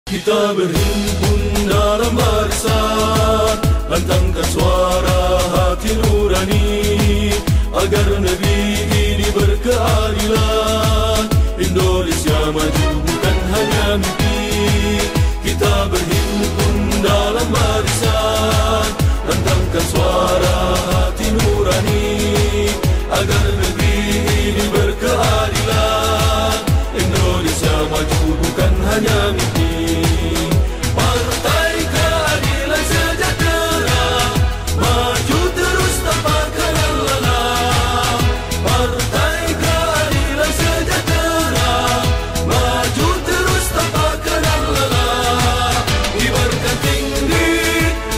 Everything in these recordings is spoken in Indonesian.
Kita berhimpun dalam barisan, lantangkan suara hati nurani, agar negeri ini berkeadilan. Indonesia maju bukan hanya mimpi. Kita berhimpun dalam barisan, lantangkan suara hati nurani, agar negeri ini berkeadilan. Indonesia maju bukan hanya mimpi. Partai Keadilan Sejahtera maju terus tanpa kenal lelah. Partai Keadilan Sejahtera maju terus tanpa kenal lelah. Kibarkan tinggi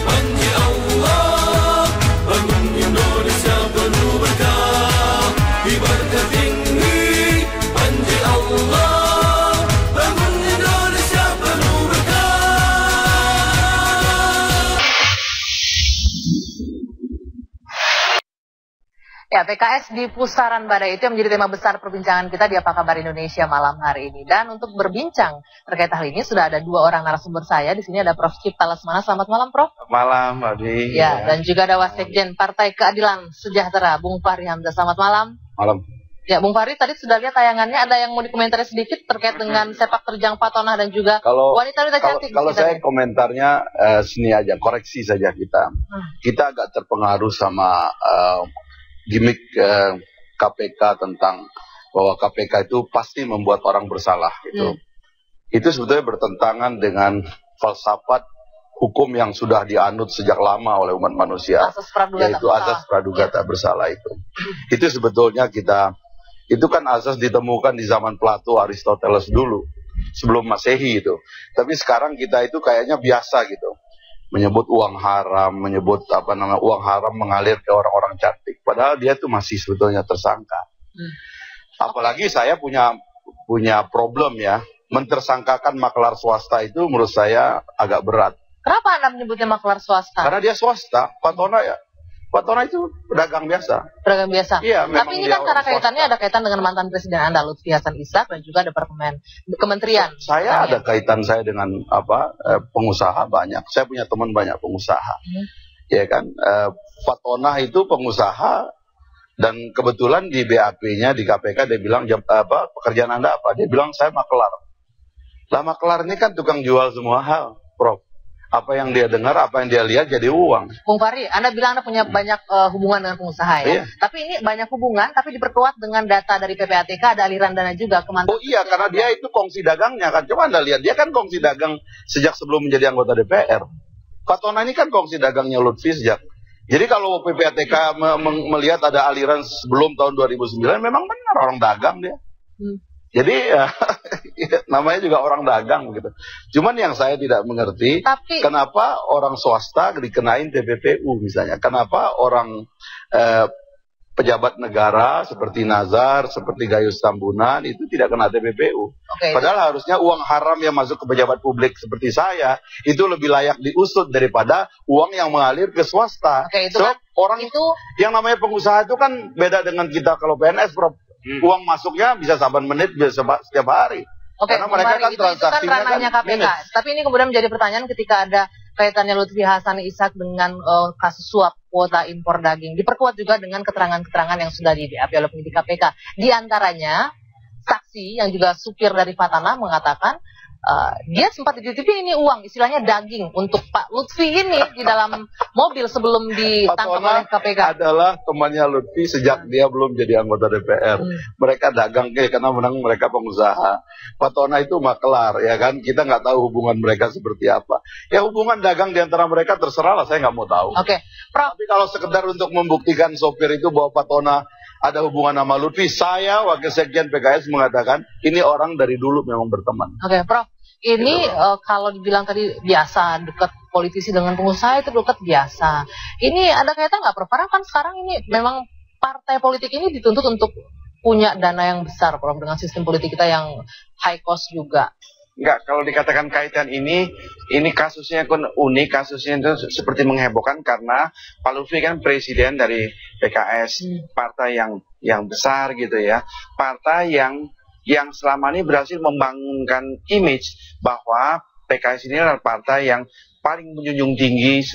panji Allah, bangun Indonesia penuh berkah. Kibarkan tinggi panji Allah, bangun Indonesia penuh berkah. Ya, PKS di pusaran badai itu yang menjadi tema besar perbincangan kita di Apa Kabar Indonesia malam hari ini. Dan untuk berbincang terkait hal ini sudah ada dua orang narasumber saya. Di sini ada Prof. Cipta Lesmana. Selamat malam, Prof. Malam, Mbak Di. Ya, dan juga ada Wasekjen Partai Keadilan Sejahtera, Bung Fahri Hamzah. Selamat malam. Malam. Ya, Bung Fahri, tadi sudah lihat tayangannya, ada yang mau dikomentari sedikit terkait dengan sepak terjang Fatonah dan juga wanita-wanita cantik. Kalau saya komentarnya sini aja, koreksi saja kita. Kita agak terpengaruh sama gimmick KPK tentang bahwa KPK itu pasti membuat orang bersalah gitu. Itu sebetulnya bertentangan dengan falsafat hukum yang sudah dianut sejak lama oleh umat manusia, yaitu asas praduga tak bersalah itu. Itu sebetulnya itu kan asas ditemukan di zaman Plato, Aristoteles dulu, sebelum Masehi itu. Tapi sekarang kita itu kayaknya biasa gitu. Menyebut uang haram, menyebut uang haram mengalir ke orang-orang cantik. Padahal dia tuh masih sebetulnya tersangka. Apalagi saya punya problem ya, mentersangkakan maklar swasta itu menurut saya agak berat. Kenapa Anda menyebutnya maklar swasta? Karena dia swasta, Fatona itu pedagang biasa. Pedagang biasa. Iya, tapi ini kan karena kaitannya ada kaitan dengan mantan presiden Anda, Lutfi Hasan Ishak, dan juga ada kementerian. Saya ada kaitan saya dengan pengusaha banyak. Saya punya teman banyak pengusaha. Ya kan, Fatona itu pengusaha dan kebetulan di BAP-nya di KPK dia bilang pekerjaan Anda apa? Dia bilang saya maklar. Lah maklar ini kan tukang jual semua hal, Prof. Apa yang dia dengar, apa yang dia lihat jadi uang. Bung Fahri, Anda bilang Anda punya banyak hubungan dengan pengusaha ya? Iya. Tapi ini banyak hubungan, tapi diperkuat dengan data dari PPATK, ada aliran dana juga ke mantan. Oh iya, karena dia itu kongsi dagangnya kan. Coba Anda lihat, dia kan kongsi dagang sejak sebelum menjadi anggota DPR. Fatona ini kan kongsi dagangnya Lutfi sejak. Jadi kalau PPATK melihat ada aliran sebelum tahun 2009, memang benar orang dagang dia. Jadi namanya juga orang dagang gitu. Cuman yang saya tidak mengerti, kenapa orang swasta dikenain TPPU misalnya. Kenapa orang pejabat negara seperti Nazar, seperti Gayus Tambunan itu tidak kena TPPU. Padahal harusnya uang haram yang masuk ke pejabat publik seperti saya itu lebih layak diusut daripada uang yang mengalir ke swasta. Orang itu yang namanya pengusaha itu kan beda dengan kita kalau PNS, Prof. Uang masuknya bisa saban menit, bisa setiap hari. Karena mereka kan transaksinya kan KPK. Tapi ini kemudian menjadi pertanyaan ketika ada kaitannya Lutfi Hasan Ishak dengan kasus suap kuota impor daging. Diperkuat juga dengan keterangan-keterangan yang sudah di-BAP oleh penyidik KPK. Di antaranya saksi yang juga supir dari Fatana mengatakan dia sempat dititipin ini uang, istilahnya daging untuk Pak Lutfi ini di dalam mobil sebelum ditangkap oleh KPK. Adalah temannya Lutfi sejak dia belum jadi anggota DPR. Mereka dagang karena menang mereka pengusaha. Fatona itu maklar, ya kan? Kita nggak tahu hubungan mereka seperti apa. Ya hubungan dagang di antara mereka terserah lah, saya nggak mau tahu. Tapi kalau sekedar untuk membuktikan sopir itu bahwa Fatona ada hubungan sama Lutfi, saya Wakil Sekjen PKS mengatakan ini orang dari dulu memang berteman. Prof. Ini kalau dibilang tadi biasa dekat politisi dengan pengusaha itu dekat biasa. Ini ada kaitan nggak, Prof? Karena kan sekarang ini memang partai politik ini dituntut untuk punya dana yang besar, Prof, dengan sistem politik kita yang high cost juga. Enggak, kalau dikatakan kaitan ini kasusnya kan unik, kasusnya itu seperti menghebohkan karena Pak Lutfi kan presiden dari PKS, partai yang besar gitu ya, partai yang selama ini berhasil membangunkan image bahwa PKS ini adalah partai yang paling menjunjung tinggi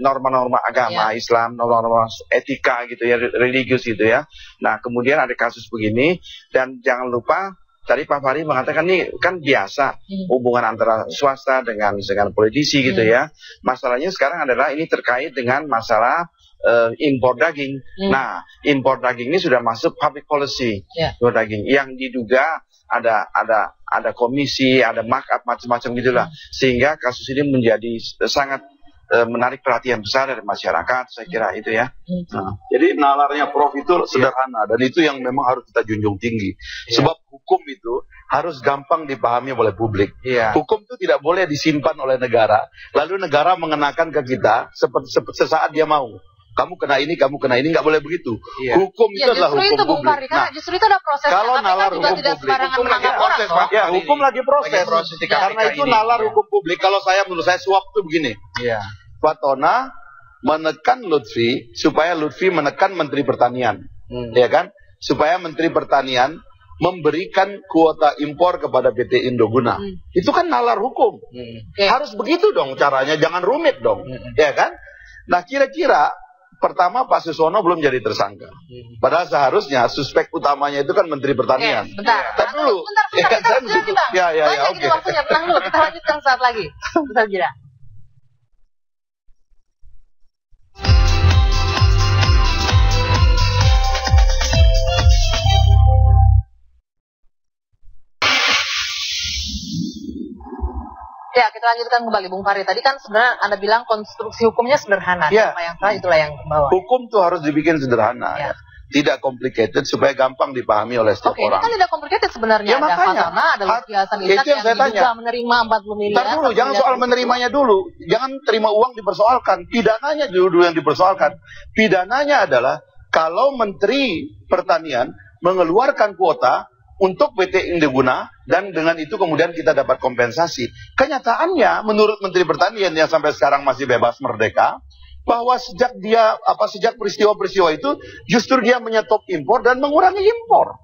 norma-norma agama Islam, norma-norma etika gitu ya, religius gitu ya. Nah, kemudian ada kasus begini, dan jangan lupa tadi Pak Fahri mengatakan ini kan biasa hubungan antara swasta dengan politisi gitu ya. Masalahnya sekarang adalah ini terkait dengan masalah impor daging. Nah, impor daging ini sudah masuk public policy impor daging yang diduga ada komisi, ada markup macam-macam gitulah, sehingga kasus ini menjadi sangat menarik perhatian besar dari masyarakat, saya kira itu ya. Nah, jadi nalarnya Prof itu sederhana, dan itu yang memang harus kita junjung tinggi. Sebab hukum itu harus gampang dipahami oleh publik. Hukum itu tidak boleh disimpan oleh negara, lalu negara mengenakan ke kita sesaat dia mau. Kamu kena ini, nggak boleh begitu. Hukum itu adalah hukum itu, publik. Fahri, karena justru itu ada proses. Kalau nalar hukum publik, hukum lagi proses. Karena itu nalar hukum publik. Kalau menurut saya suap itu begini. Fatona menekan Lutfi supaya Lutfi menekan Menteri Pertanian, ya kan? Supaya Menteri Pertanian memberikan kuota impor kepada PT Indoguna. Itu kan nalar hukum. Harus begitu dong caranya, jangan rumit dong, ya kan? Nah, kira-kira pertama Pak Susono belum jadi tersangka. Padahal seharusnya suspek utamanya itu kan Menteri Pertanian. Bentar dulu. Bentar, saya mesti. Oke. Waktunya tenang dulu, kita lanjutkan saat lagi. Bentar jeda. Ya, kita lanjutkan kembali Bung Fahri. Tadi kan sebenarnya Anda bilang konstruksi hukumnya sederhana. Apa yang salah itulah yang bawah. Hukum tuh harus dibikin sederhana. Tidak complicated supaya gampang dipahami oleh setiap orang. Ini kan tidak complicated sebenarnya. Ada Fatona, ada Lutfi Hasan Ishak yang diduga menerima 40 miliar. Ntar dulu, jangan soal menerimanya dulu. Jangan terima uang dipersoalkan. Pidananya dulu yang dipersoalkan. Pidananya adalah kalau Menteri Pertanian mengeluarkan kuota untuk PT Indoguna, dan dengan itu kemudian kita dapat kompensasi. Kenyataannya menurut Menteri Pertanian yang sampai sekarang masih bebas merdeka, bahwa sejak peristiwa-peristiwa itu justru dia menyetop impor dan mengurangi impor.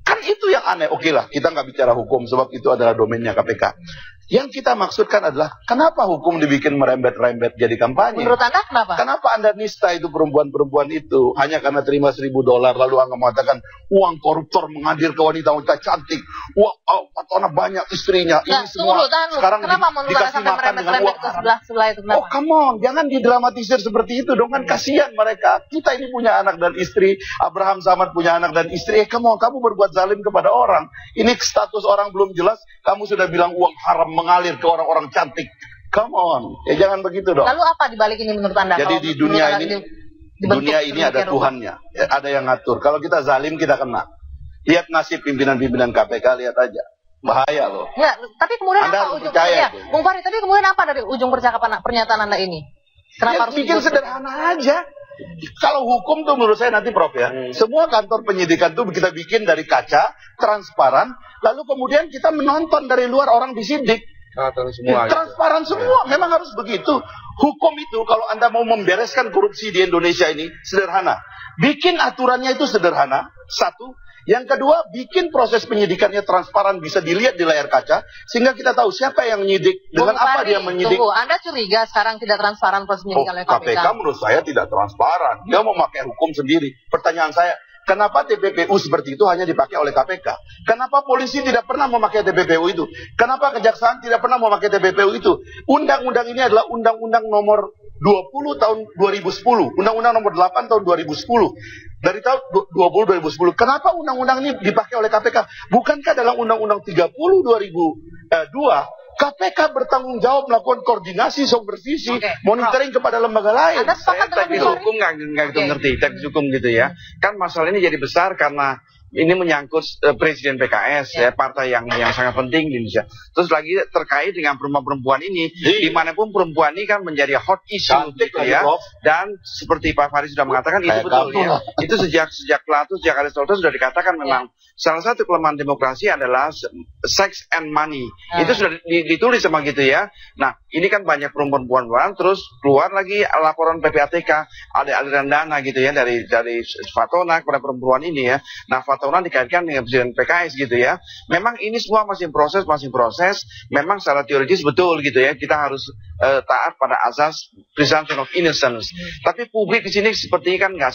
Kan itu yang aneh. Oke lah, kita nggak bicara hukum sebab itu adalah domainnya KPK. Yang kita maksudkan adalah kenapa hukum dibikin merembet-rembet jadi kampanye? Menurut Anda kenapa? Kenapa Anda nista itu perempuan-perempuan itu hanya karena terima $1.000 lalu Anda mengatakan uang koruptor mengalir ke wanita-wanita cantik. Wah, Fatona banyak istrinya. Ini semua sekarang dikasih makan dengan uang sebelah itu. Kenapa? Oh come on, jangan didramatisir seperti itu dong, kan kasihan mereka. Kita ini punya anak dan istri, Abraham Samad punya anak dan istri. Come on, kamu berbuat zalim kepada orang. Ini status orang belum jelas, kamu sudah bilang uang haram mengalir ke orang-orang cantik. Come on, ya jangan begitu dong. Lalu apa dibalik ini menurut Anda? Jadi di dunia ini ada Tuhannya, ada yang ngatur. Kalau kita zalim kita kena. Lihat nasib pimpinan-pimpinan KPK, lihat aja. Bahaya loh. Ya, tapi kemudian Anda apa ujungnya? Bung Fahri, tapi kemudian apa dari ujung pernyataan Anda ini? Kenapa harus bikin sederhana aja? Kalau hukum tuh menurut saya nanti Prof ya, semua kantor penyidikan tuh kita bikin dari kaca, transparan, lalu kemudian kita menonton dari luar orang disidik. Transparan semua, memang harus begitu. Hukum itu kalau Anda mau membereskan korupsi di Indonesia ini sederhana. Bikin aturannya itu sederhana, satu. Yang kedua, bikin proses penyidikannya transparan, bisa dilihat di layar kaca, sehingga kita tahu siapa yang menyidik, dengan apa dia menyidik. Tunggu, Anda curiga sekarang tidak transparan proses penyidikan oleh KPK? KPK menurut saya tidak transparan. Dia mau pakai hukum sendiri. Pertanyaan saya, kenapa TPPU seperti itu hanya dipakai oleh KPK? Kenapa polisi tidak pernah memakai TPPU itu? Kenapa kejaksaan tidak pernah memakai TPPU itu? Undang-undang ini adalah undang-undang nomor 20 tahun 2010, undang-undang nomor 8 tahun 2010. Dari tahun 2010. Kenapa undang-undang ini dipakai oleh KPK? Bukankah dalam undang-undang 30 2002 KPK bertanggung jawab melakukan koordinasi, supervisi, monitoring kepada lembaga lain. Saya teknis hukum nggak ngerti, teknis hukum gitu ya. Kan masalah ini jadi besar karena ini menyangkut presiden PKS ya, partai yang sangat penting di Indonesia. Terus lagi terkait dengan perempuan ini, dimanapun perempuan ini kan menjadi hot issue gitu ya. Dan seperti Pak Fahri sudah mengatakan itu betul ya. Itu sejak Plato, sejak Aristoteles sudah dikatakan memang salah satu kelemahan demokrasi adalah sex and money. Itu sudah ditulis sama gitu ya. Nah, ini kan banyak perempuan-perempuan, terus keluar lagi laporan PPATK, ada aliran dana gitu ya dari Fatona kepada perempuan ini ya. Nah, Fatona Fatona dikaitkan dengan presiden PKS gitu ya. Memang ini semua masih proses. Memang secara teoritis betul gitu ya. Kita harus taat pada asas presumption of innocence. Tapi publik di sini sepertinya kan nggak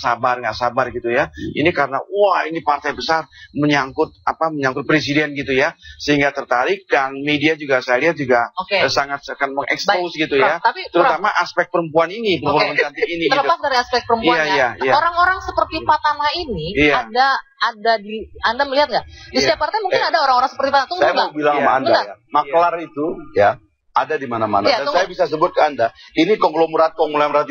sabar gitu ya. Ini karena wah ini partai besar menyangkut presiden gitu ya, sehingga tertarik, dan media juga saya lihat juga sangat akan mengekspos gitu ya. Tapi, terutama aspek perempuan ini, perempuan cantik ini. Terlepas dari aspek perempuannya, Iya. orang-orang seperti Fatana ini ada di Anda melihat nggak? Di setiap partai mungkin ada orang-orang seperti Fatana. Saya mau bilang sama Anda ya, maklar itu ya ada di mana-mana. Dan saya bisa sebut ke Anda, ini konglomerat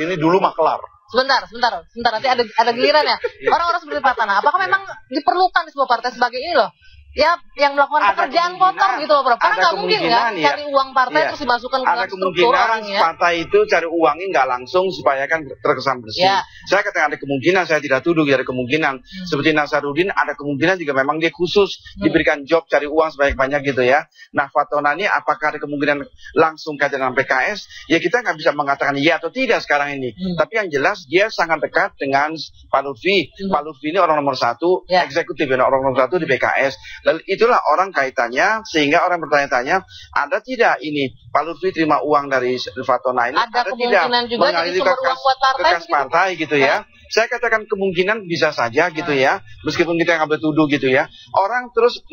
ini dulu maklar. Sebentar, nanti ada gilirannya. Orang-orang seperti Fatana, apakah memang diperlukan di sebuah partai sebagai ini loh? Ya, yang melakukan pekerjaan kotor gitu loh, Bro. Karena nggak mungkin ya cari uang partai terus dimasukkan ke struktur orangnya. Partai itu cari uangnya nggak langsung supaya kan terkesan bersih. Saya katakan ada kemungkinan, saya tidak tuduh ada kemungkinan. Seperti Nasaruddin ada kemungkinan juga memang dia khusus diberikan job cari uang sebanyak-banyak gitu ya. Nah, Fatona ini apakah ada kemungkinan langsung kaitan dengan PKS? Ya kita nggak bisa mengatakan iya atau tidak sekarang ini. Tapi yang jelas dia sangat dekat dengan Pak Lutfi. Pak Lutfi ini orang nomor 1 eksekutif, orang nomor 1 di PKS. Dan itulah orang kaitannya, sehingga orang bertanya-tanya, ada tidak ini Pak Lutfi terima uang dari Fatona ini? Ada kemungkinan juga jadi sumber uang buat partai gitu ya. Saya katakan kemungkinan bisa saja gitu ya, meskipun kita nggak bertuduh gitu ya. Orang terus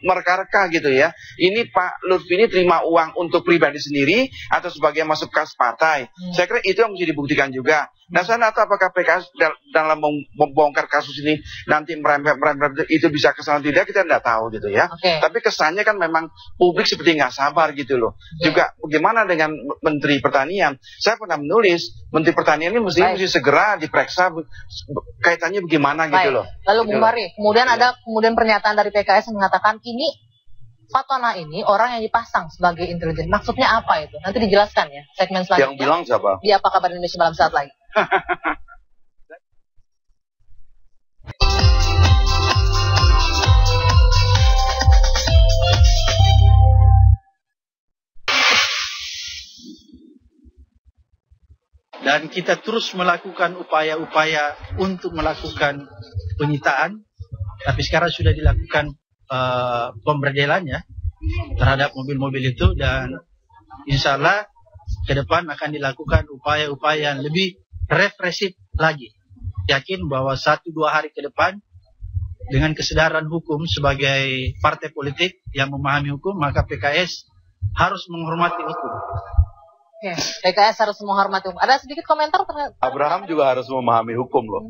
mereka-reka gitu ya. Ini Pak Lutfi ini terima uang untuk pribadi sendiri atau sebagai masuk kas partai. Saya kira itu yang mesti dibuktikan juga. Nah, saya nggak tahu apakah PKS dalam membongkar kasus ini nanti merembet itu bisa kesana tidak, kita nggak tahu gitu ya. Tapi kesannya kan memang publik seperti nggak sabar gitu loh. Juga bagaimana dengan Menteri Pertanian? Saya pernah menulis Menteri Pertanian ini mesti segera diperiksa kaitannya bagaimana gitu loh. Lalu Bung Fahri, kemudian ada pernyataan dari PKS yang mengatakan ini Fatona ini orang yang dipasang sebagai intelijen. Maksudnya apa itu? Nanti dijelaskan ya segmen selanjutnya. Yang bilang siapa? Di Apa Kabar Indonesia Malam saat lagi. Dan kita terus melakukan upaya-upaya untuk melakukan penyitaan, tapi sekarang sudah dilakukan pemberdelannya terhadap mobil-mobil itu, dan insya Allah ke depan akan dilakukan upaya-upaya yang lebih represif lagi. Yakin bahwa 1-2 hari ke depan dengan kesadaran hukum sebagai partai politik yang memahami hukum, maka PKS harus menghormati hukum. PKS harus menghormati hukum. Ada sedikit komentar terhadap Abraham juga harus memahami hukum loh.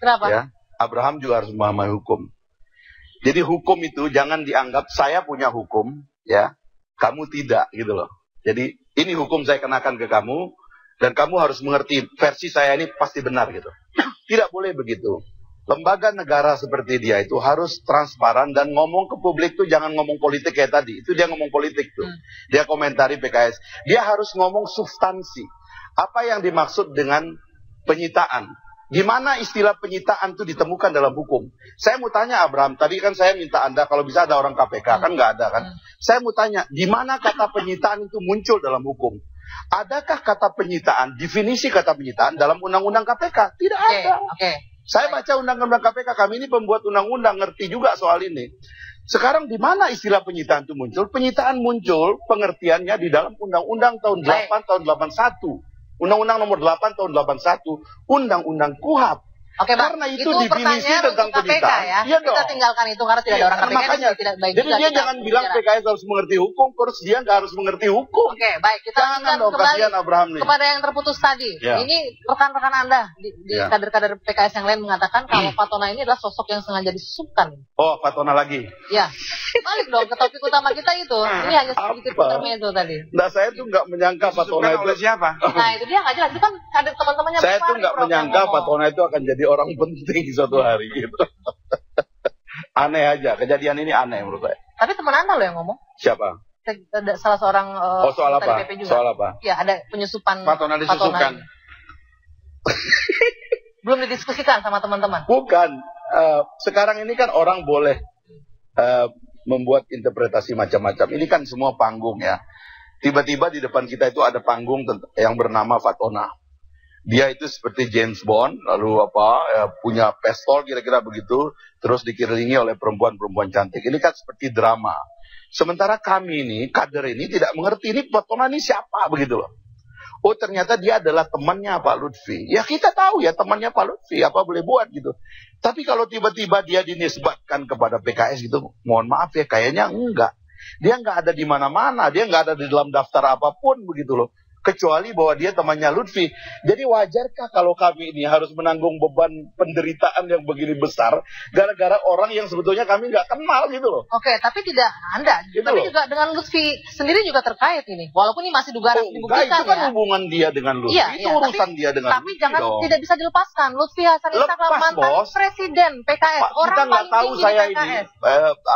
Kenapa? Ya, Abraham juga harus memahami hukum. Jadi hukum itu jangan dianggap saya punya hukum, ya, kamu tidak gitu loh. Jadi ini hukum saya kenakan ke kamu, dan kamu harus mengerti versi saya ini pasti benar gitu. Tidak boleh begitu. Lembaga negara seperti dia itu harus transparan dan ngomong ke publik tuh jangan ngomong politik kayak tadi. Itu dia ngomong politik tuh. Dia komentari PKS. Dia harus ngomong substansi. Apa yang dimaksud dengan penyitaan? Gimana istilah penyitaan itu ditemukan dalam hukum? Saya mau tanya Abraham, tadi kan saya minta Anda kalau bisa ada orang KPK, kan nggak ada kan? Saya mau tanya, di mana kata penyitaan itu muncul dalam hukum? Adakah kata penyitaan, definisi kata penyitaan dalam undang-undang KPK? Tidak ada. Saya baca undang-undang KPK, kami ini pembuat undang-undang, ngerti juga soal ini. Sekarang di mana istilah penyitaan itu muncul? Penyitaan muncul pengertiannya di dalam undang-undang tahun 8 tahun 81. Undang-Undang nomor 8 tahun 81, Undang-Undang KUHP. Karena itu definisi tentang penyitaan. Ya? Kita tinggalkan itu karena tidak ada orang KPK. Makanya, tidak baik jadi dia jangan bilang PKS harus mengerti hukum, terus dia nggak harus mengerti hukum. Baik. Kita lanjutkan kembali Abraham nih. kepada yang terputus tadi. Ini rekan-rekan Anda di kader-kader PKS yang lain mengatakan kalau Fatona ini adalah sosok yang sengaja disupkan. Oh, Fatona lagi. Ya, balik dong ke topik utama kita itu. Ini hanya sedikit intermezzo tadi. Nah, saya tuh nggak menyangka Fatona itu siapa? Nah, itu dia nggak jelas. Itu kan kader teman-temannya. Saya tuh nggak menyangka Fatona itu akan jadi orang penting suatu hari gitu. Aneh aja, kejadian ini aneh menurut saya. Tapi teman Anda loh yang ngomong. Siapa? Salah seorang soal apa? Soal apa? Ya, ada penyusupan Fatona disusupkan. Belum didiskusikan sama teman-teman. Bukan. Sekarang ini kan orang boleh membuat interpretasi macam-macam. Ini kan semua panggung ya. Tiba-tiba di depan kita itu ada panggung yang bernama Fatona. Dia itu seperti James Bond, lalu punya pistol kira-kira begitu, terus dikelilingi oleh perempuan-perempuan cantik. Ini kan seperti drama. Sementara kami ini, kader ini tidak mengerti ini Fatona ini siapa begitu loh. Oh ternyata dia adalah temannya Pak Lutfi. Ya kita tahu ya temannya Pak Lutfi, apa boleh buat gitu. Tapi kalau tiba-tiba dia dinisbatkan kepada PKS gitu, mohon maaf ya kayaknya enggak. Dia enggak ada di mana-mana, dia enggak ada di dalam daftar apapun begitu loh. Kecuali bahwa dia temannya Lutfi. Jadi wajarkah kalau kami ini harus menanggung beban penderitaan yang begini besar gara-gara orang yang sebetulnya kami nggak kenal gitu loh. Oke, tapi tidak Anda, Gitu tapi loh. juga dengan Lutfi sendiri juga terkait ini. Walaupun ini masih dugaan Oh, enggak, dibuktikan itu kan ya. hubungan dia dengan Lutfi. Iya, Itu iya, urusan dia dengan Tapi Lutfi jangan dong. tidak bisa dilepaskan. Lutfi Hasan Ishak Lepas, mantan Bos. presiden PKS, Pak, orang kita nggak paling tahu tinggi saya di ini, PKS.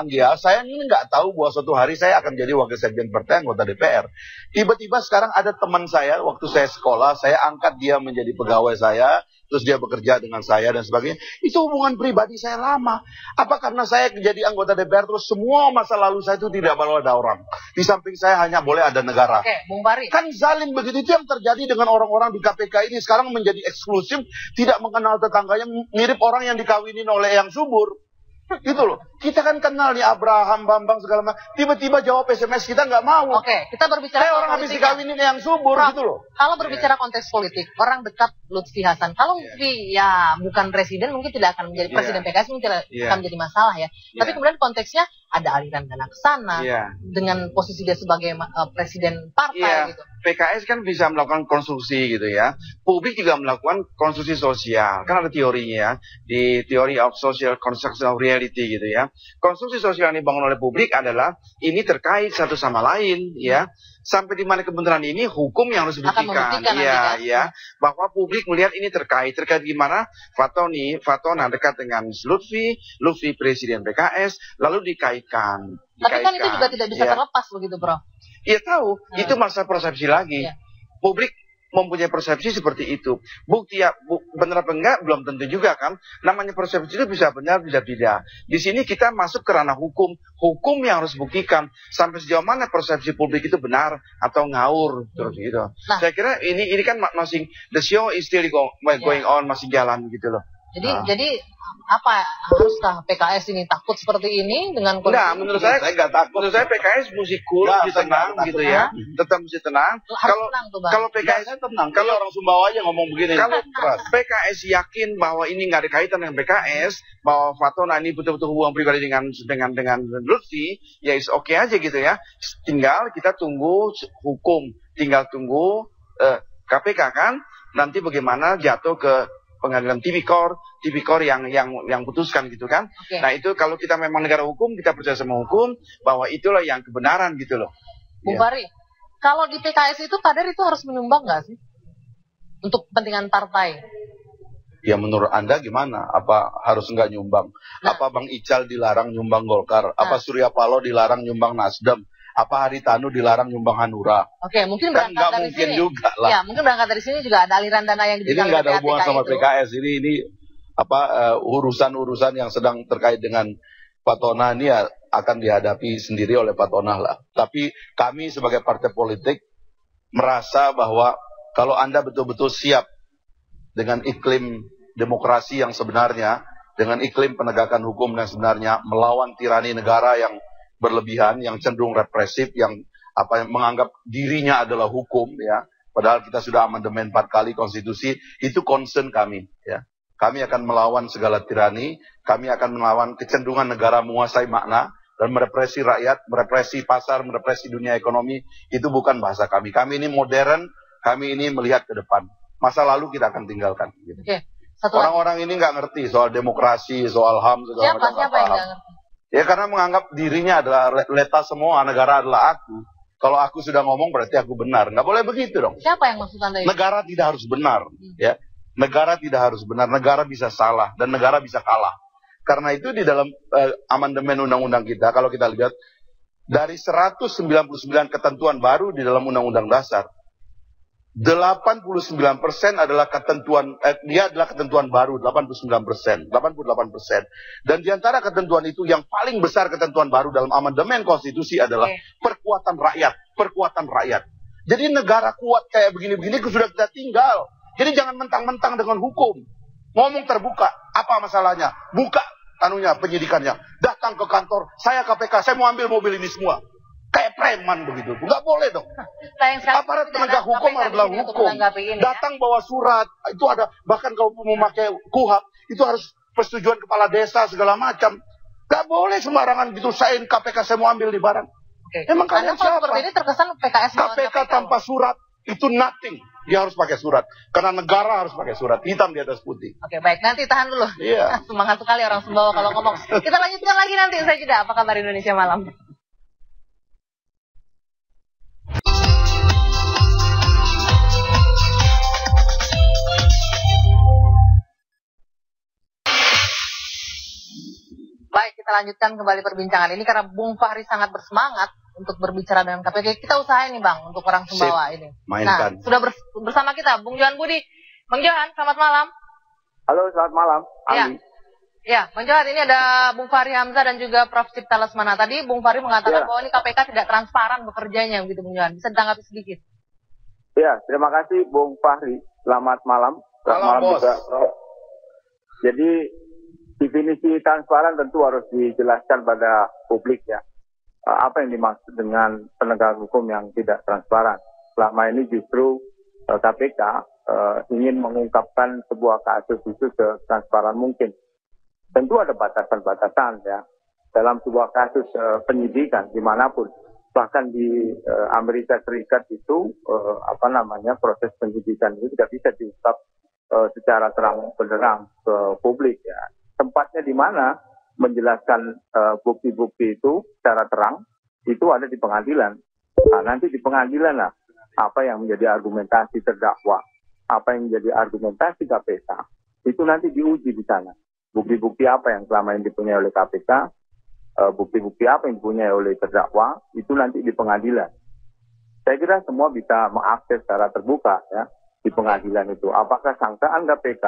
Anggia, saya ini nggak tahu bahwa suatu hari saya akan jadi wakil sekjen partai anggota DPR. Tiba-tiba sekarang ada teman saya, waktu saya sekolah, saya angkat dia menjadi pegawai saya, terus dia bekerja dengan saya dan sebagainya. Itu hubungan pribadi saya lama. Apa karena saya jadi anggota DPR terus semua masa lalu saya itu tidak boleh ada orang. Di samping saya hanya boleh ada negara. Oke, Bung Bari. Kan zalim begitu, itu yang terjadi dengan orang-orang di KPK ini sekarang menjadi eksklusif, tidak mengenal tetangganya, mirip orang yang dikawinin oleh yang subur. Gitu loh. Kita kan kenal nih Abraham, Bambang segala macam. Tiba-tiba jawab SMS kita nggak mau. Oke, kita berbicara Saya soal orang habis politik ya. dikawinin yang subur Prof, gitu loh. Kalau berbicara konteks politik, orang dekat Lutfi Hasan. Kalau Lutfi ya bukan presiden, mungkin tidak akan menjadi presiden PKS, mungkin tidak akan menjadi masalah ya. Tapi kemudian konteksnya ada aliran dana ke sana dengan posisi dia sebagai presiden partai gitu. PKS kan bisa melakukan konstruksi gitu ya. Publik juga melakukan konstruksi sosial. Kan ada teorinya ya. Di Theory of Social Construction of Reality gitu ya. Konstruksi sosial yang dibangun oleh publik adalah ini terkait satu sama lain ya. Sampai di mana kebenaran ini hukum yang harus dibuktikan. Iya, ya. Bahwa publik melihat ini terkait gimana Fatona dekat dengan Lutfi presiden PKS, lalu dikaitkan. Tapi kan itu juga tidak bisa terlepas begitu, Bro. Iya tahu, itu masalah persepsi lagi. Iya. Publik mempunyai persepsi seperti itu. Bukti ya benar apa enggak belum tentu juga kan. Namanya persepsi itu bisa benar bisa tidak. Di sini kita masuk ke ranah hukum. Hukum yang harus buktikan sampai sejauh mana persepsi publik itu benar atau ngawur terus gitu. Nah, saya kira ini kan masih the show is still going on, masih jalan gitu loh. Jadi apa haruskah PKS ini takut seperti ini dengan kondisi? Nah, menurut saya nggak takut. Menurut saya PKS mesti cool, Nggak, mesti saya tenang nggak gitu takut. ya. Tetap mesti tenang. Harus tenang tuh, Bang. Kalau PKS Saya tenang. Kalau orang Sumbawa aja ngomong begini. Kalau keras. PKS yakin bahwa ini nggak ada kaitan dengan PKS, bahwa Fatona ini betul-betul hubungan pribadi dengan Lutfi, ya is oke aja gitu ya. Tinggal kita tunggu hukum, tinggal tunggu KPK kan, nanti bagaimana jatuh ke pengadilan tipikor yang putuskan gitu kan. Oke. Nah itu kalau kita memang negara hukum, kita percaya sama hukum, bahwa itulah yang kebenaran gitu loh. Bung Bari, kalau di PKS itu kader itu harus menyumbang nggak sih? Untuk kepentingan partai. Ya menurut Anda gimana? Apa harus nggak nyumbang? Apa Bang Ical dilarang nyumbang Golkar? Apa Surya Paloh dilarang nyumbang Nasdem? Apa Haritanu dilarang nyumbang Hanura? Oke, mungkin Kan berangkat nggak dari mungkin sini. juga lah. Ya, mungkin berangkat dari sini juga ada aliran dana yang Ini diberikan nggak ada oleh hubungan PKS sama itu. PKS. Ini urusan-urusan yang sedang terkait dengan Fatona ini ya akan dihadapi sendiri oleh Fatona lah. Tapi kami sebagai partai politik merasa bahwa kalau Anda betul-betul siap dengan iklim demokrasi yang sebenarnya, dengan iklim penegakan hukum yang sebenarnya, melawan tirani negara yang berlebihan, yang cenderung represif, yang menganggap dirinya adalah hukum ya. Padahal kita sudah amandemen 4 kali konstitusi, itu concern kami ya. Kami akan melawan segala tirani, kami akan melawan kecenderungan negara menguasai makna dan merepresi rakyat, merepresi pasar, merepresi dunia ekonomi. Itu bukan bahasa kami. Kami ini modern, kami ini melihat ke depan. Masa lalu kita akan tinggalkan. Gitu. Oke. Satu lagi. Orang-orang ini nggak ngerti soal demokrasi, soal HAM, segala macam. Siapa yang nggak ngerti? Ya karena menganggap dirinya adalah leta semua, negara adalah aku. Kalau aku sudah ngomong berarti aku benar. Nggak boleh begitu dong. Siapa yang maksud Anda itu? Negara tidak harus benar, ya. Negara tidak harus benar, negara bisa salah dan negara bisa kalah. Karena itu di dalam amandemen undang-undang kita, kalau kita lihat dari 199 ketentuan baru di dalam undang-undang dasar, 89% adalah ketentuan, dia adalah ketentuan baru, 88%. Dan di antara ketentuan itu yang paling besar ketentuan baru dalam amandemen konstitusi adalah perkuatan rakyat. Jadi negara kuat kayak begini-begini sudah kita tinggal. Jadi jangan mentang-mentang dengan hukum. Ngomong terbuka. Apa masalahnya? Buka penyidikannya. Datang ke kantor, saya KPK, saya mau ambil mobil ini semua. Kayak preman begitu. Nggak boleh dong. Sayang sekali Aparat tidak penegak ada hukum KPK adalah di sini untuk hukum. menanggapi ini, ya. Datang bawa surat, itu ada, bahkan kalau memakai KUHP, itu harus persetujuan kepala desa segala macam. Nggak boleh sembarangan gitu, saya KPK, saya mau ambil di barang. Oke. Emang Anda kalian kalau siapa? seperti ini terkesan PKS melawan KPK tanpa surat, itu nothing. Dia harus pakai surat. Karena negara harus pakai surat. Hitam di atas putih. Oke, baik. Nanti tahan dulu. Iya. Semangat sekali orang Sumbawa kalau ngomong. Kita lanjutkan lagi nanti. Saya jeda. Apa kabar Indonesia Malam? Baik, kita lanjutkan kembali perbincangan ini karena Bung Fahri sangat bersemangat untuk berbicara dengan KPK. Kita usahain nih Bang, untuk orang Sumbawa ini. Mainkan. Nah, sudah bersama kita Bung Johan Budi. Bang Johan, selamat malam. Halo, selamat malam. Ya. Ali. Ya, Bang Johan, ini ada Bung Fahri Hamzah dan juga Prof. Cipta Lesmana. Tadi Bung Fahri mengatakan bahwa ini KPK tidak transparan bekerjanya, begitu Bung Johan. Bisa ditanggapi sedikit? Ya, terima kasih Bung Fahri. Selamat malam. Selamat Malam, Bos. juga, Prof. Jadi, definisi transparan tentu harus dijelaskan pada publik ya. Apa yang dimaksud dengan penegak hukum yang tidak transparan? Selama ini justru KPK ingin mengungkapkan sebuah kasus itu setransparan mungkin. Tentu ada batasan-batasan ya dalam sebuah kasus penyidikan dimanapun. Bahkan di Amerika Serikat itu proses penyidikan itu tidak bisa diungkap secara terang benderang ke publik ya. Tempatnya di mana menjelaskan bukti-bukti itu secara terang itu ada di pengadilan. Nah, nanti di pengadilan lah apa yang menjadi argumentasi terdakwa, apa yang menjadi argumentasi KPK itu nanti diuji di sana. Bukti-bukti apa yang selama ini dipunyai oleh KPK, bukti-bukti apa yang dipunyai oleh terdakwa itu nanti di pengadilan. Saya kira semua bisa mengakses secara terbuka ya di pengadilan itu. Apakah sangkaan KPK,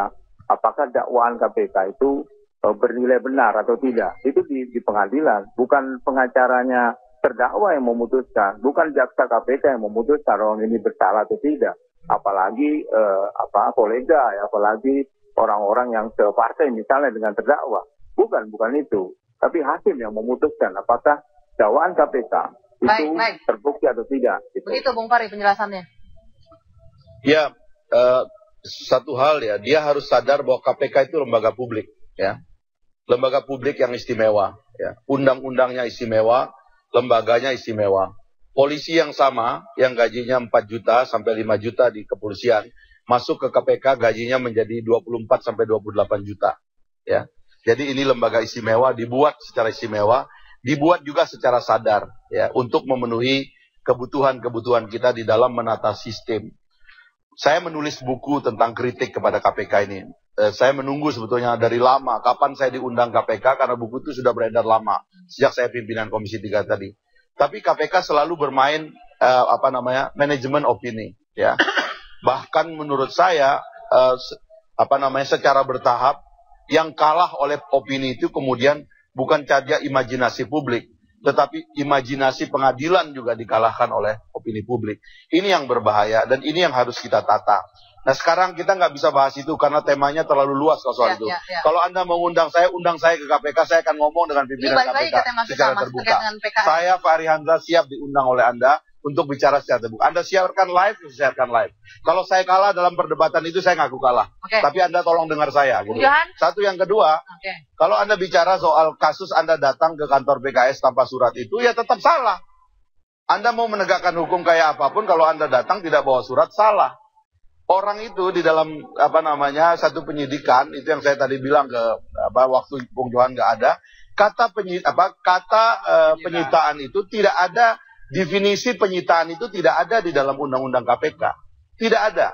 apakah dakwaan KPK itu bernilai benar atau tidak, itu di pengadilan, bukan pengacaranya terdakwa yang memutuskan, bukan jaksa KPK yang memutuskan orang ini bersalah atau tidak, apalagi kolega ya, apalagi orang-orang yang separtai misalnya dengan terdakwa, bukan itu, tapi hakim yang memutuskan apakah dakwaan KPK itu Baik. terbukti atau tidak. Gitu. Begitu Bung Fahri penjelasannya. Ya, satu hal ya, dia harus sadar bahwa KPK itu lembaga publik, ya, lembaga publik yang istimewa, ya, undang-undangnya istimewa, lembaganya istimewa. Polisi yang sama, yang gajinya 4 juta sampai 5 juta di kepolisian, masuk ke KPK gajinya menjadi 24 sampai 28 juta, ya. Jadi ini lembaga istimewa, dibuat secara istimewa, dibuat juga secara sadar, ya, untuk memenuhi kebutuhan-kebutuhan kita di dalam menata sistem. Saya menulis buku tentang kritik kepada KPK ini. Saya menunggu sebetulnya dari lama, kapan saya diundang KPK, karena buku itu sudah beredar lama, sejak saya pimpinan Komisi 3 tadi. Tapi KPK selalu bermain, manajemen opini, ya. Bahkan menurut saya, secara bertahap, yang kalah oleh opini itu kemudian bukan saja imajinasi publik, tetapi imajinasi pengadilan juga dikalahkan oleh opini publik. Ini yang berbahaya dan ini yang harus kita tata. Nah sekarang kita nggak bisa bahas itu karena temanya terlalu luas soal itu. Ya. Kalau Anda mengundang saya, undang saya ke KPK, saya akan ngomong dengan pimpinan KPK secara terbuka. Saya Fahri Hamzah siap diundang oleh Anda untuk bicara secara terbuka. Anda siarkan live, saya siarkan live. Kalau saya kalah dalam perdebatan itu, saya ngaku kalah. Tapi Anda tolong dengar saya. Gitu. Satu, yang kedua, kalau Anda bicara soal kasus Anda datang ke kantor PKS tanpa surat itu, ya tetap salah. Anda mau menegakkan hukum kayak apapun, kalau Anda datang tidak bawa surat, salah. Orang itu di dalam satu penyidikan, itu yang saya tadi bilang waktu Bung Johan nggak ada, kata penyitaan itu tidak ada, definisi penyitaan itu tidak ada di dalam Undang-Undang KPK. Tidak ada.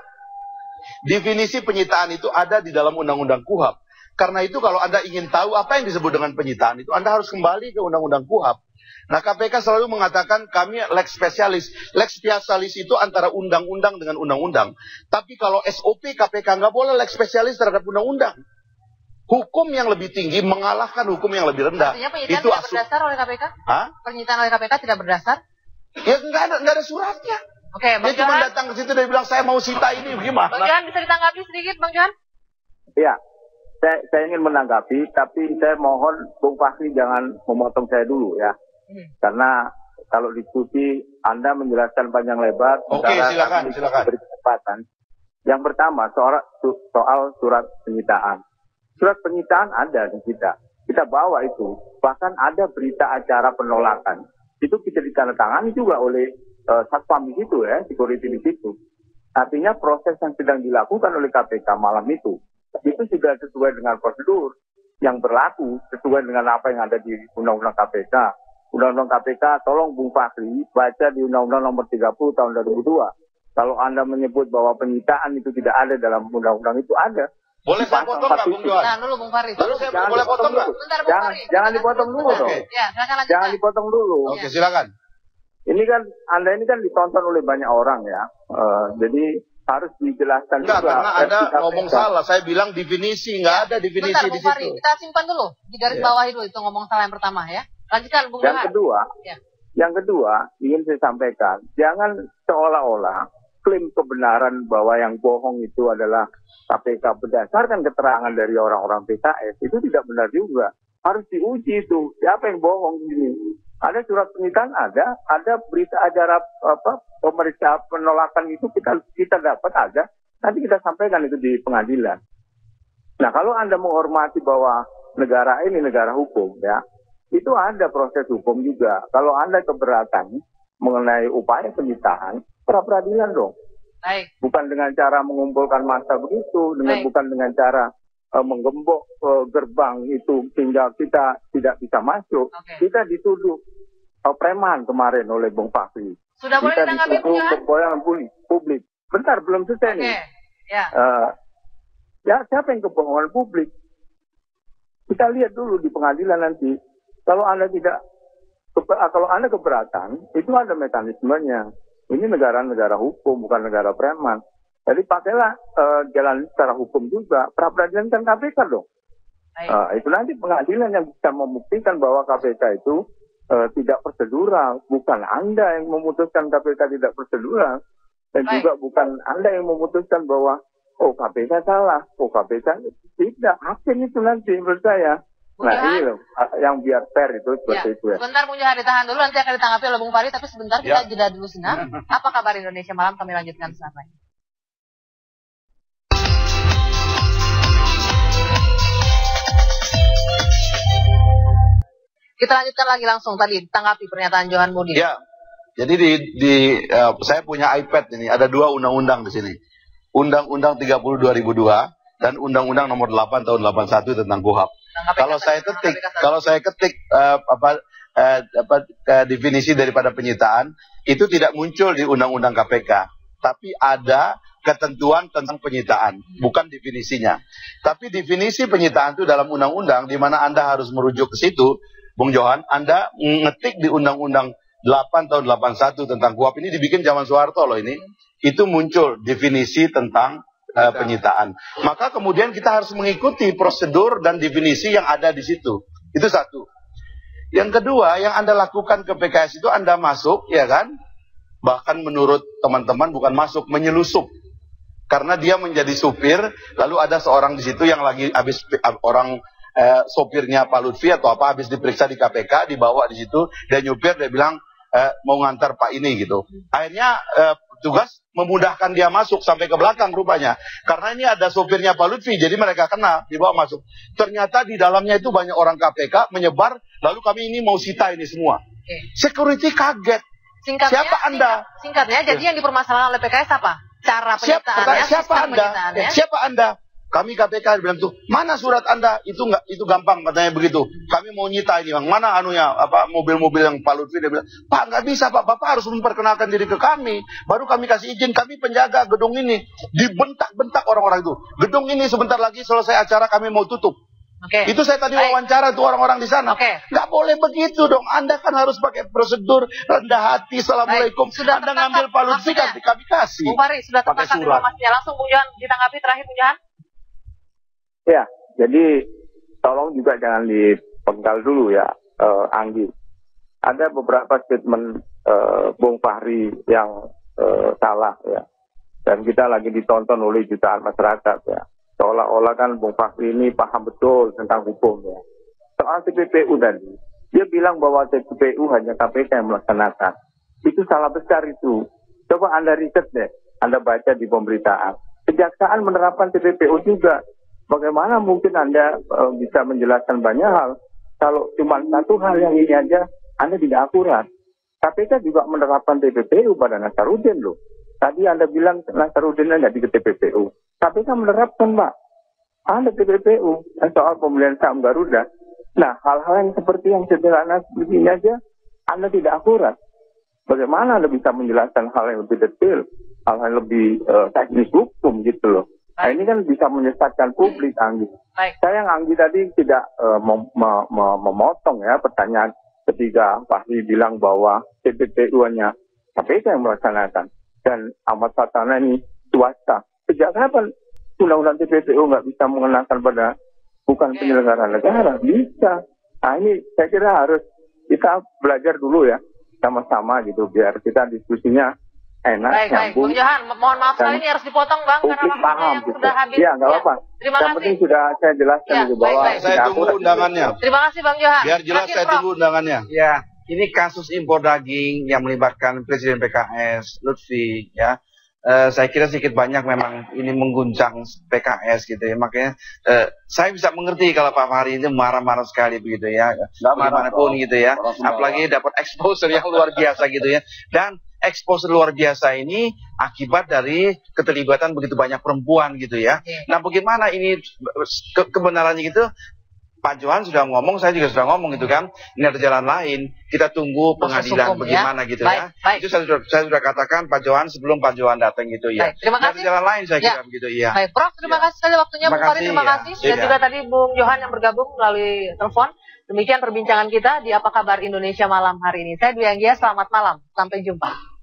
Definisi penyitaan itu ada di dalam Undang-Undang KUHP. Karena itu kalau Anda ingin tahu apa yang disebut dengan penyitaan itu, Anda harus kembali ke Undang-Undang KUHP. Nah KPK selalu mengatakan kami lex spesialis. Lex spesialis itu antara undang-undang dengan undang-undang. Tapi kalau SOP KPK nggak boleh lex spesialis terhadap undang-undang. Hukum yang lebih tinggi mengalahkan hukum yang lebih rendah. Artinya penyitaan tidak berdasar oleh KPK? Hah? Penyitaan oleh KPK tidak berdasar? Ya nggak ada suratnya. Oke, Bang Dia cuma Johan. datang ke situ dan bilang saya mau sita ini Bang gimana? Johan bisa ditanggapi sedikit, Bang Johan? Ya, saya ingin menanggapi, tapi saya mohon Bung Fahri jangan memotong saya dulu ya. Karena kalau diskusi Anda menjelaskan panjang lebar, Oke, sementara silakan. kami beri kesempatan. Yang pertama soal surat penyitaan. Surat penyitaan ada di kita. Kita bawa itu. Bahkan ada berita acara penolakan. Itu kita ditandatangani juga oleh Satpam di situ ya, security di situ. Artinya proses yang sedang dilakukan oleh KPK malam itu sudah sesuai dengan prosedur yang berlaku, sesuai dengan apa yang ada di Undang-Undang KPK. Undang-Undang KPK, tolong Bung Fahri baca di Undang-Undang nomor 30 tahun 2002. Kalau Anda menyebut bahwa penyitaan itu tidak ada dalam undang-undang itu ada. Boleh saya potong nggak, Bung Johan? Nah, dulu Bung Fahri. Lalu saya boleh potong nggak? Bentar, Bung Fahri. Jangan dipotong dulu dong. Ya, silakan lanjutkan. Jangan dipotong dulu. Oke, silakan. Ini kan Anda ini kan ditonton oleh banyak orang ya. Jadi harus dijelaskan Enggak, juga. karena Anda ngomong salah. Saya bilang definisi, nggak ada definisi Bentar, di Bung Fahri. situ. Kita simpan dulu. Di garis bawahi dulu itu ngomong salah yang pertama ya. Lanjutkan, Bung Johan. Ya. Yang kedua, ingin saya sampaikan, jangan seolah-olah klaim kebenaran bahwa yang bohong itu adalah KPK berdasarkan keterangan dari orang-orang PKS, itu tidak benar juga. Harus diuji itu, siapa yang bohong ini. Ada surat penyitaan, ada berita acara pemeriksaan penolakan itu kita dapat ada, nanti kita sampaikan itu di pengadilan. Nah, kalau Anda menghormati bahwa negara ini negara hukum ya, itu ada proses hukum juga. Kalau Anda keberatan mengenai upaya penyitaan, pra-peradilan dong. Baik. Bukan dengan cara mengumpulkan massa begitu, bukan dengan cara menggembok gerbang itu sehingga kita tidak bisa masuk. Oke. Kita dituduh preman kemarin oleh Bung Fahri. Sudah boleh Kita ditanggapi, Bung dituduh Johan? kebohongan publik. Bentar, belum selesai Oke. nih. Ya. Ya, siapa yang kebohongan publik? Kita lihat dulu di pengadilan nanti. Kalau Anda keberatan, itu ada mekanismenya. Ini negara-negara hukum, bukan negara preman. Jadi pakailah jalan secara hukum juga. Pra-peradilan kan KPK dong. Itu nanti pengadilan yang bisa membuktikan bahwa KPK itu tidak prosedural. Bukan Anda yang memutuskan KPK tidak prosedural. Dan juga bukan Anda yang memutuskan bahwa KPK salah. KPK tidak. Hakim itu nanti menurut saya. Bung Johan? Ini loh, yang biar fair itu seperti itu ya. Sebentar Bung Johan, ditahan dulu, nanti akan ditanggapi oleh Bung Fahri, tapi sebentar kita jeda dulu sebentar. Apa kabar Indonesia Malam, kami lanjutkan saat lagi. Kita lanjutkan lagi langsung tadi, tanggapi pernyataan Johan Budi. Ya, jadi saya punya iPad ini, ada 2 undang-undang di sini. Undang-Undang 30 2002 dan Undang-Undang nomor 8 tahun 81 tentang KUHP. Kalau saya ketik definisi daripada penyitaan itu tidak muncul di Undang-Undang KPK, tapi ada ketentuan tentang penyitaan, bukan definisinya. Tapi definisi penyitaan itu dalam undang-undang, di mana Anda harus merujuk ke situ, Bung Johan. Anda ngetik di Undang-Undang 8 tahun 81 tentang KUHP, ini dibikin zaman Soeharto loh ini, itu muncul definisi tentang penyitaan. Maka kemudian kita harus mengikuti prosedur dan definisi yang ada di situ. Itu satu. Yang kedua, yang Anda lakukan ke PKS itu Anda masuk, ya kan? Bahkan menurut teman-teman bukan masuk, menyelusup. Karena dia menjadi supir, lalu ada seorang di situ yang lagi habis sopirnya Pak Lutfi atau apa habis diperiksa di KPK, dibawa di situ, dia nyupir, dia bilang mau ngantar Pak ini gitu. Akhirnya tugas memudahkan dia masuk sampai ke belakang rupanya. Karena ini ada sopirnya Pak Lutfi, jadi mereka kena, dibawa masuk. Ternyata di dalamnya itu banyak orang KPK menyebar, lalu kami ini mau sita ini semua. Security kaget. Siapa Anda? Singkatnya, jadi yang dipermasalahkan oleh PKS apa? Cara penyitaannya, siapa Anda? Siapa Anda? Kami KPK bilang tuh, mana surat Anda? Itu enggak, itu gampang katanya begitu. Kami mau nyita ini, Bang. Mana anunya? Apa mobil-mobil yang Pak Lutfi, dia bilang, Pak nggak bisa Pak, Bapak harus memperkenalkan diri ke kami. Baru kami kasih izin, kami penjaga gedung ini. Dibentak-bentak orang-orang itu. Gedung ini sebentar lagi selesai acara kami mau tutup. Itu saya tadi wawancara tuh orang-orang di sana. Nggak boleh begitu dong. Anda kan harus pakai prosedur rendah hati. Assalamualaikum. Anda ngambil Pak Lutfi kan kami kasih. Bung Fahri sudah tertangkap informasinya. Langsung Bung Johan ditanggapi terakhir, Bung Johan. Ya, jadi tolong juga jangan dipenggal dulu ya, Anggi. Ada beberapa statement Bung Fahri yang salah ya. Dan kita lagi ditonton oleh jutaan masyarakat ya. Seolah-olah kan Bung Fahri ini paham betul tentang hukum ya. Soal TPPU tadi, dia bilang bahwa TPPU hanya KPK yang melaksanakan. Itu salah besar itu. Coba Anda riset deh, Anda baca di pemberitaan. Kejaksaan menerapkan TPPU juga. Bagaimana mungkin Anda bisa menjelaskan banyak hal kalau cuma satu hal yang ini aja Anda tidak akurat. KPK juga menerapkan TPPU pada Nasaruddin loh. Tadi Anda bilang Nasaruddin nggak di TPPU. KPK menerapkan Pak. Ada TPPU soal pembelian saham Garuda. Nah hal-hal yang seperti yang sederhana seperti ini aja Anda tidak akurat. Bagaimana Anda bisa menjelaskan hal yang lebih detail, hal yang lebih teknis hukum gitu loh. Nah ini kan bisa menyesatkan publik, Anggi. Saya yang Anggi tadi tidak memotong ya pertanyaan ketika Fahri bilang bahwa TPPU hanya KPK yang melaksanakan dan Ahmad Fatana ini swasta. Sejak kapan undang-undang TPPU nggak bisa mengenakan pada bukan penyelenggara negara? Bisa. Nah ini saya kira harus kita belajar dulu ya sama-sama gitu biar kita diskusinya enak, nyambung. Bang Johan, mohon maaf sekali ini harus dipotong Bang karena waktunya yang gitu. sudah habis. Iya, nggak apa-apa. Terima yang kasih. penting sudah saya jelaskan gitu bahwa Saya tunggu undangannya. Terima kasih Bang Johan. Biar jelas saya tunggu undangannya. Ya, ini kasus impor daging yang melibatkan Presiden PKS, Lutfi, ya. Saya kira sedikit banyak memang ini mengguncang PKS gitu ya. Makanya saya bisa mengerti kalau Pak Fahri ini marah-marah sekali begitu ya. Bagaimanapun gitu ya. Apalagi dapat exposure yang luar biasa gitu ya. Dan exposure luar biasa ini akibat dari keterlibatan begitu banyak perempuan gitu ya. Nah bagaimana ini kebenarannya gitu? Pak Johan sudah ngomong, saya juga sudah ngomong gitu kan. Ini ada jalan lain. Kita tunggu pengadilan hukum, bagaimana ya? gitu ya. Itu saya sudah katakan Pak Johan sebelum Pak Johan datang gitu ya. Terima kasih. Ada jalan lain saya kira begitu ya. Baik, Prof, terima kasih sekali waktunya Bung Fahri, terima kasih. Dan juga tadi Bung Johan yang bergabung melalui telepon. Demikian perbincangan kita di Apa Kabar Indonesia malam hari ini. Saya Dwi Anggia, selamat malam. Sampai jumpa.